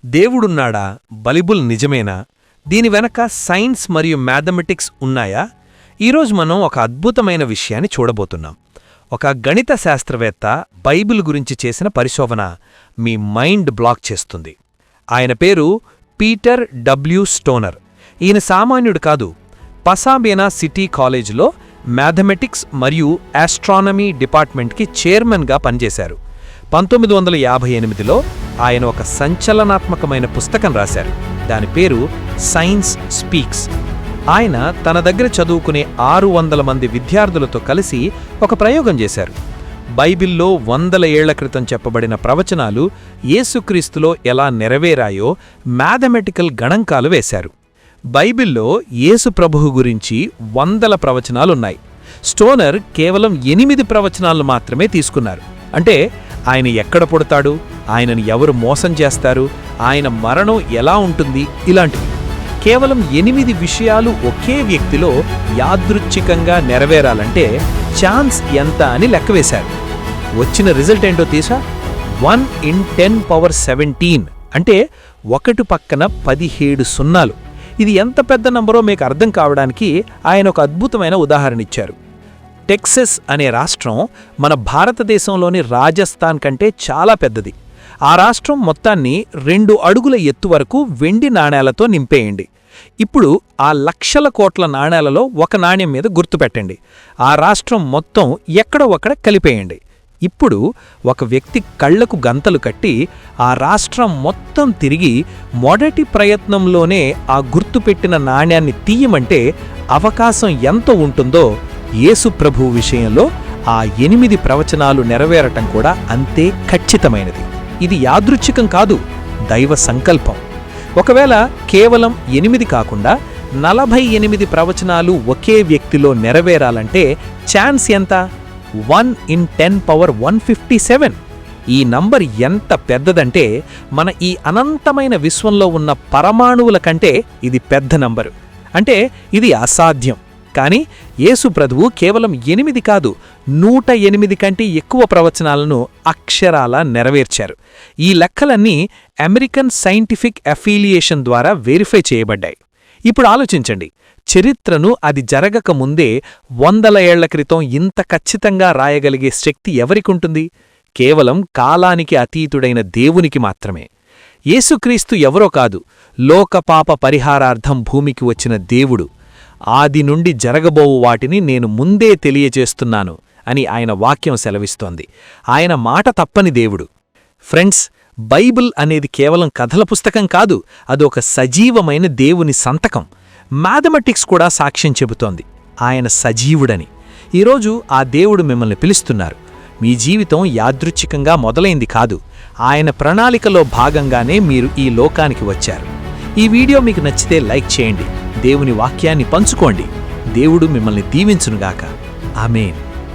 దేవుడున్నాడా? Bible నిజమేనా? దీని వెనక సైన్స్ మరియు మ్యాథమెటిక్స్ ఉన్నాయా? ఈరోజు మనం ఒక అద్భుతమైన విషయాన్ని చూడబోతున్నాం. ఒక గణిత శాస్త్రవేత్త బైబిల్ గురించి చేసిన పరిశోధన మీ మైండ్ బ్లాక్ చేస్తుంది. ఆయన పేరు పీటర్ డబ్ల్యూ స్టోనర్. ఈయన సామాన్యుడు కాదు. పసాబేనా సిటీ కాలేజీలో మ్యాథమెటిక్స్ మరియు ఆస్ట్రానమీ డిపార్ట్మెంట్కి చైర్మన్గా పనిచేశారు. 1958లో ఆయన ఒక సంచలనాత్మకమైన పుస్తకం రాశారు. దాని పేరు సైన్స్ స్పీక్స్. ఆయన తన దగ్గర చదువుకునే 600 మంది విద్యార్థులతో కలిసి ఒక ప్రయోగం చేశారు. బైబిల్లో 100 ఏళ్ల క్రితం చెప్పబడిన ప్రవచనాలు యేసుక్రీస్తులో ఎలా నెరవేరాయో మ్యాథమెటికల్ గణాంకాలు వేశారు. బైబిల్లో యేసు ప్రభువు గురించి 100 ప్రవచనాలున్నాయి. స్టోనర్ కేవలం 8 ప్రవచనాలు మాత్రమే తీసుకున్నారు. అంటే ఆయన ఎక్కడ పుడతాడు, ఆయనను ఎవరు మోసం చేస్తారు, ఆయన మరణం ఎలా ఉంటుంది, ఇలాంటివి. కేవలం 8 విషయాలు ఒకే వ్యక్తిలో యాదృచ్ఛికంగా నెరవేరాలంటే ఛాన్స్ ఎంత అని లెక్కవేశారు. వచ్చిన రిజల్ట్ ఏంటో తీసా? 1 in 10^17 అంటే 1 పక్కన 17 సున్నాలు. ఇది ఎంత పెద్ద నంబరో మీకు అర్థం కావడానికి ఆయన ఒక అద్భుతమైన ఉదాహరణ ఇచ్చారు. టెక్సస్ అనే రాష్ట్రం మన భారతదేశంలోని రాజస్థాన్ కంటే చాలా పెద్దది. ఆ రాష్ట్రం మొత్తాన్ని 2 అడుగుల ఎత్తు వరకు వెండి నాణేలతో నింపేయండి. ఇప్పుడు ఆ లక్షల కోట్ల నాణేలలో ఒక నాణ్యం మీద గుర్తుపెట్టండి. ఆ రాష్ట్రం మొత్తం ఎక్కడో ఒక్కడ కలిపేయండి. ఇప్పుడు ఒక వ్యక్తి కళ్లకు గంతలు కట్టి ఆ రాష్ట్రం మొత్తం తిరిగి మొదటి ప్రయత్నంలోనే ఆ గుర్తుపెట్టిన నాణ్యాన్ని తీయమంటే అవకాశం ఎంత ఉంటుందో యేసు ప్రభువు విషయంలో ఆ 8 ప్రవచనాలు నెరవేరటం కూడా అంతే ఖచ్చితమైనది. ఇది యాదృచ్ఛికం కాదు, దైవ సంకల్పం. ఒకవేళ కేవలం 8 కాకుండా 48 ప్రవచనాలు ఒకే వ్యక్తిలో నెరవేరాలంటే ఛాన్స్ ఎంత? 1 in 10^157. ఈ నంబర్ ఎంత పెద్దదంటే మన ఈ అనంతమైన విశ్వంలో ఉన్న పరమాణువుల కంటే ఇది పెద్ద నంబరు. అంటే ఇది అసాధ్యం. కానీ యేసు ప్రభువు కేవలం 8 కాదు, 108 కంటే ఎక్కువ ప్రవచనాలను అక్షరాలా నెరవేర్చారు. ఈ లెక్కలన్నీ అమెరికన్ సైంటిఫిక్ అఫిలియేషన్ ద్వారా వెరిఫై చేయబడ్డాయి. ఇప్పుడు ఆలోచించండి, చరిత్రను అది జరగక ముందే 100 ఏళ్ల క్రితం ఇంత ఖచ్చితంగా రాయగలిగే శక్తి ఎవరికుంటుంది? కేవలం కాలానికి అతీతుడైన దేవునికి మాత్రమే. యేసుక్రీస్తు ఎవరో కాదు, లోకపాప పరిహారార్థం భూమికి వచ్చిన దేవుడు. ఆది నుండి జరగబోవు వాటిని నేను ముందే తెలియచేస్తున్నాను అని ఆయన వాక్యం సెలవిస్తోంది. ఆయన మాట తప్పని దేవుడు. ఫ్రెండ్స్, బైబిల్ అనేది కేవలం కథల పుస్తకం కాదు, అదొక సజీవమైన దేవుని సంతకం. మ్యాథమెటిక్స్ కూడా సాక్ష్యం చెబుతోంది ఆయన సజీవుడని. ఈరోజు ఆ దేవుడు మిమ్మల్ని పిలుస్తున్నారు. మీ జీవితం యాదృచ్ఛికంగా మొదలైంది కాదు, ఆయన ప్రణాళికలో భాగంగానే మీరు ఈ లోకానికి వచ్చారు. ఈ వీడియో మీకు నచ్చితే లైక్ చేయండి, దేవుని వాక్యాన్ని పంచుకోండి. దేవుడు మిమ్మల్ని దీవించునుగాక. ఆమేన్.